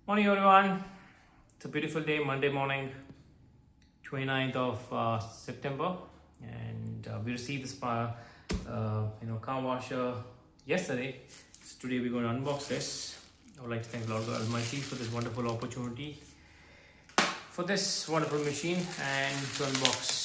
Morning everyone. It's a beautiful day, Monday morning, 29th of September, and we received this car washer yesterday. So today we're going to unbox this. I would like to thank Lord God Almighty for this wonderful opportunity, for this wonderful machine, and to unbox.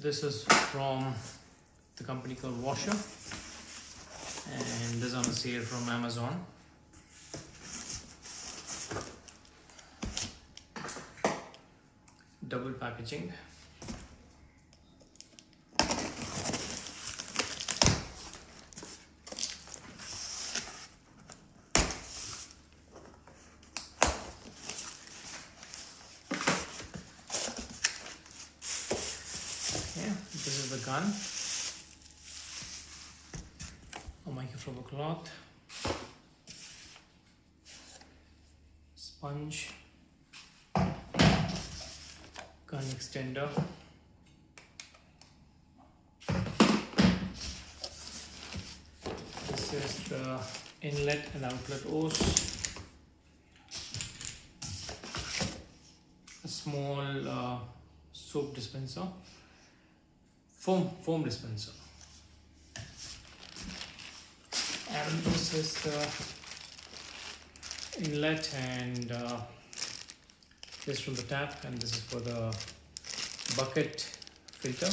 This is from the company called Woscher, and this is on a sale from Amazon. Double packaging. This is the gun, a microfiber cloth, sponge, gun extender, this is the inlet and outlet hose, a small soap dispenser, foam dispenser, and this is the inlet and this from the tap, and this is for the bucket filter.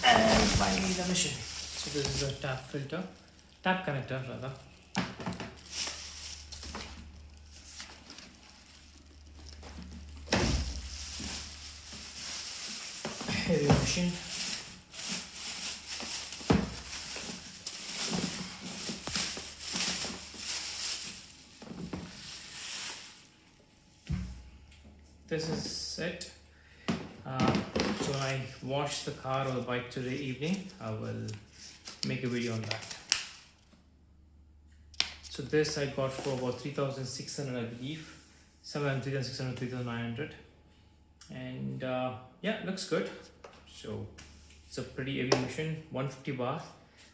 And finally the machine. So this is the tap connector rather. Heavy machine. This is it. So when I wash the car or the bike today evening, I will make a video on that. So this I got for about 3,600, I believe. Somewhere 3,600, 3,900. And yeah, it looks good. So it's a pretty heavy machine, 150 bar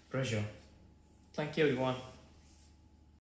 pressure. Thank you everyone.